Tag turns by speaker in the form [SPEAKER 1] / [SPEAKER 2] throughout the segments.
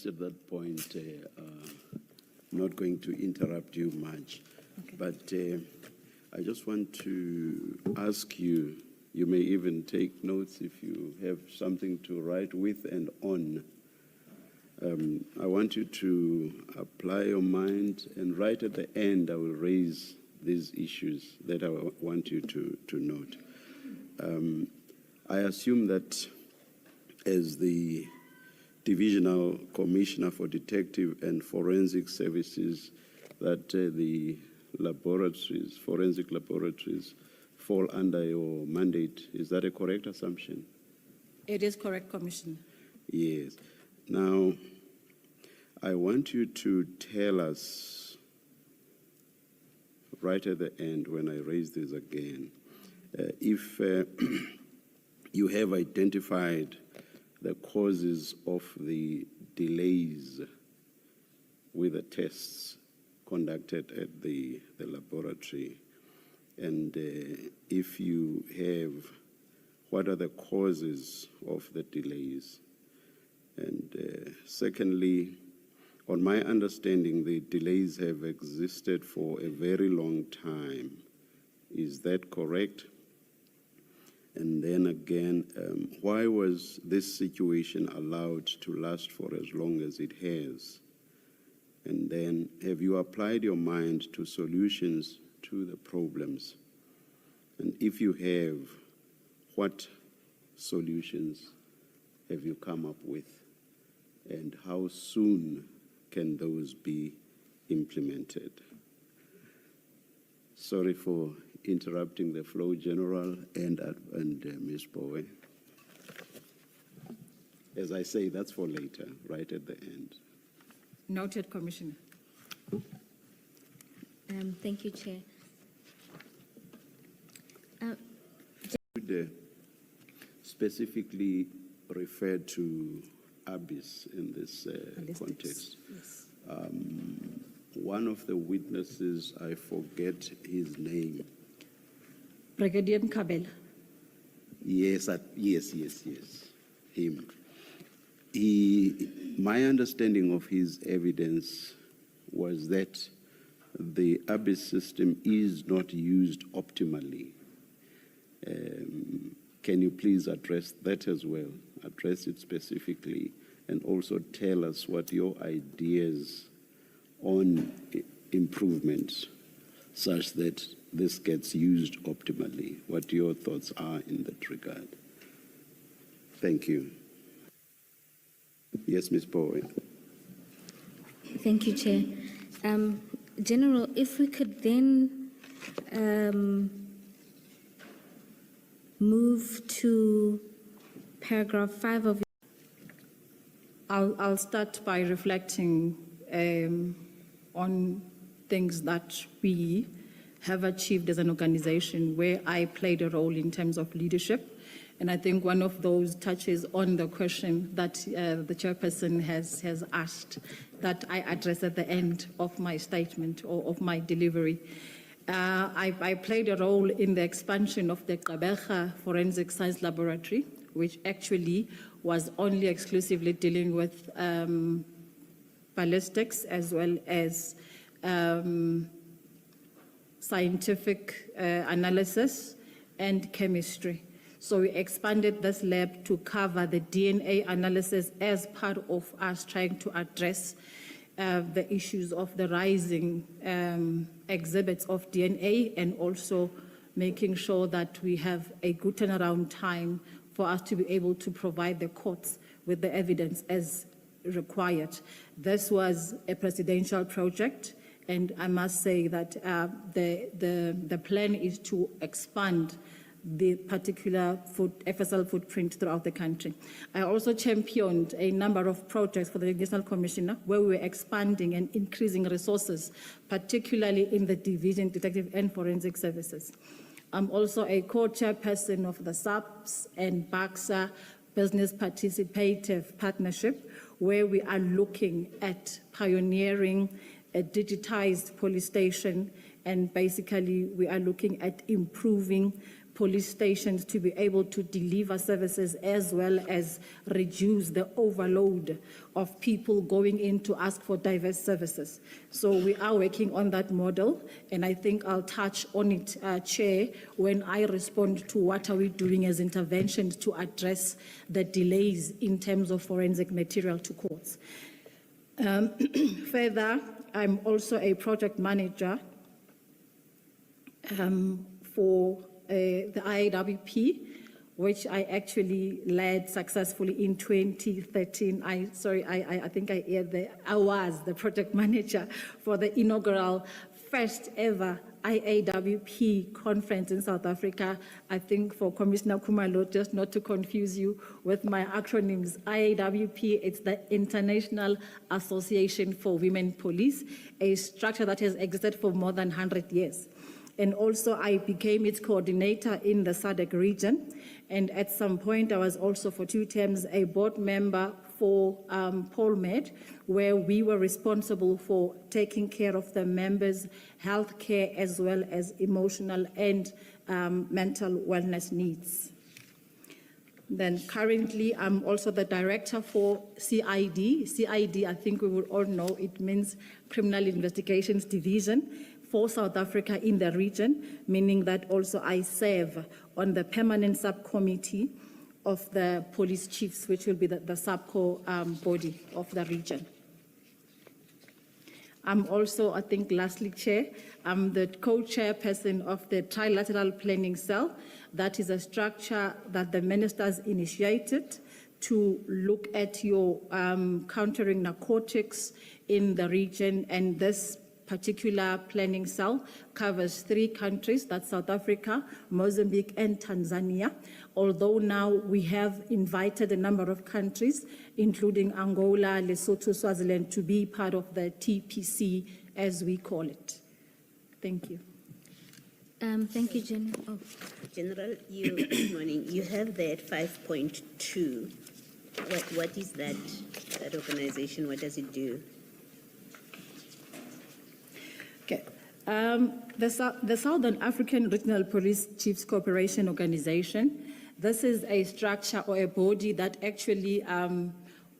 [SPEAKER 1] At that point, not going to interrupt you much, okay. But I just want to ask you, you may even take notes if you have something to write with and on. I want you to apply your mind, and right at the end I will raise these issues that I want you to note. I assume that as the Divisional Commissioner for Detective and Forensic Services, that the laboratories, forensic laboratories, fall under your mandate. Is that a correct assumption?
[SPEAKER 2] It is correct, Commissioner.
[SPEAKER 1] Yes. Now, I want you to tell us, right at the end when I raise this again, if you have identified the causes of the delays with the tests conducted at the laboratory, and if you have, what are the causes of the delays? And secondly, on my understanding, the delays have existed for a very long time. Is that correct? And then again, why was this situation allowed to last for as long as it has? And then, have you applied your mind to solutions to the problems? And if you have, what solutions have you come up with? And how soon can those be implemented? Sorry for interrupting the flow, General, and Ms. Bowe. As I say, that's for later, right at the end.
[SPEAKER 2] Noted, Commissioner.
[SPEAKER 3] Thank you, Chair.
[SPEAKER 1] Would specifically refer to Abyss in this context.
[SPEAKER 2] Yes.
[SPEAKER 1] One of the witnesses, I forget his name.
[SPEAKER 2] Brigadier Kabel.
[SPEAKER 1] Yes, yes, him. My understanding of his evidence was that the Abyss system is not used optimally. Can you please address that as well? Address it specifically, and also tell us what your ideas on improvements such that this gets used optimally, what your thoughts are in that regard. Thank you. Yes, Ms. Bowe.
[SPEAKER 3] Thank you, Chair. General, if we could then move to paragraph 5 of.
[SPEAKER 2] I'll start by reflecting on things that we have achieved as an organization where I played a role in terms of leadership. And I think one of those touches on the question that the chairperson has asked that I address at the end of my statement or of my delivery. I played a role in the expansion of the Gqeberha Forensic Science Laboratory, which actually was only exclusively dealing with ballistics as well as scientific analysis and chemistry. So we expanded this lab to cover the DNA analysis as part of us trying to address the issues of the rising exhibits of DNA, and also making sure that we have a good turnaround time for us to be able to provide the courts with the evidence as required. This was a presidential project, and I must say that the plan is to expand the particular FSL footprint throughout the country. I also championed a number of projects for the Divisional Commissioner where we were expanding and increasing resources, particularly in the Division Detective and Forensic Services. I'm also a co-chairperson of the Saps and BAXA Business Participative Partnership, where we are looking at pioneering a digitized police station, and basically we are looking at improving police stations to be able to deliver services as well as reduce the overload of people going in to ask for diverse services. So we are working on that model, and I think I'll touch on it, Chair, when I respond to what are we doing as interventions to address the delays in terms of forensic material to courts. Further, I'm also a project manager for the IAWP, which I actually led successfully in 2013. I think I was the project manager for the inaugural first ever IAWP conference in South Africa. I think for Commissioner Kumalo, just not to confuse you with my acronyms, IAWP, it's the International Association for Women Police, a structure that has existed for more than 100 years. And also I became its coordinator in the SADC region. And at some point, I was also for 2 terms a board member for PolMed, where we were responsible for taking care of the members' health care as well as emotional and mental wellness needs. Then currently, I'm also the director for CID. CID, I think we would all know, it means Criminal Investigations Division for South Africa in the region, meaning that also I serve on the permanent subcommittee of the police chiefs, which will be the subco body of the region. I'm also, I think, lastly, Chair, I'm the co-chairperson of the Trilateral Planning Cell. That is a structure that the ministers initiated to look at your countering narcotics in the region, and this particular planning cell covers 3 countries, that's South Africa, Mozambique, and Tanzania. Although now we have invited a number of countries, including Angola, Lesotho, Swaziland, to be part of the TPC, as we call it. Thank you.
[SPEAKER 3] Thank you, General. Oh.
[SPEAKER 4] General, good morning. You have there 5.2. What is that organization? What does it do?
[SPEAKER 2] Okay. The Southern African Regional Police Chiefs Cooperation Organization, this is a structure or a body that actually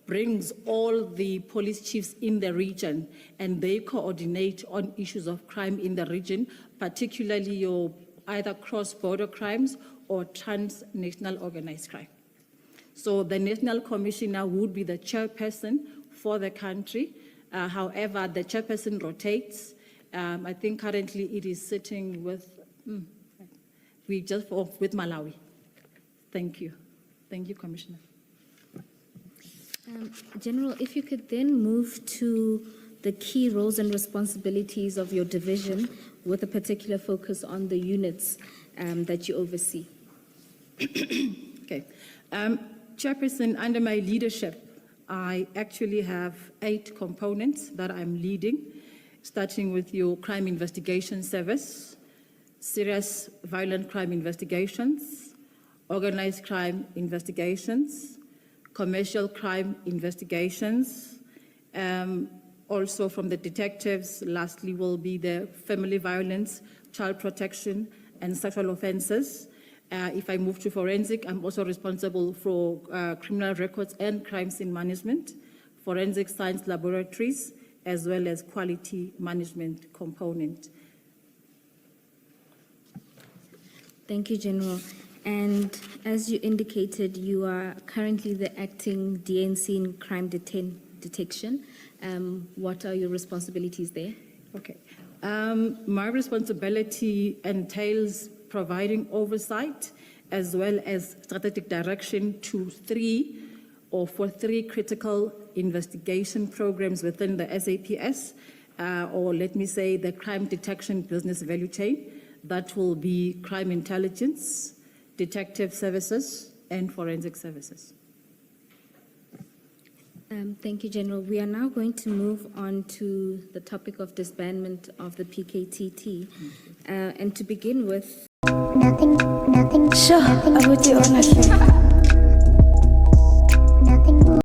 [SPEAKER 2] brings all the police chiefs in the region, and they coordinate on issues of crime in the region, particularly your either cross-border crimes or transnational organized crime. So the National Commissioner would be the chairperson for the country. However, the chairperson rotates. I think currently it is sitting with, with Malawi. Thank you. Thank you, Commissioner.
[SPEAKER 3] General, if you could then move to the key roles and responsibilities of your division with a particular focus on the units that you oversee.
[SPEAKER 2] Okay. Chairperson, under my leadership, I actually have 8 components that I'm leading, starting with your crime investigation service, serious violent crime investigations, organized crime investigations, commercial crime investigations. Also from the detectives, lastly will be the family violence, child protection, and sexual offenses. If I move to forensic, I'm also responsible for criminal records and crime scene management, forensic science laboratories, as well as quality management component.
[SPEAKER 3] Thank you, General. And as you indicated, you are currently the acting DNC in crime detection. What are your responsibilities there? Okay.
[SPEAKER 2] My responsibility entails providing oversight as well as strategic direction to 3 critical investigation programs within the SAPS, or let me say the crime detection business value chain. That will be crime intelligence, detective services, and forensic services.
[SPEAKER 3] Thank you, General. We are now going to move on to the topic of disbandment of the PKTT. And to begin with...
[SPEAKER 5] Sure, I would do honestly.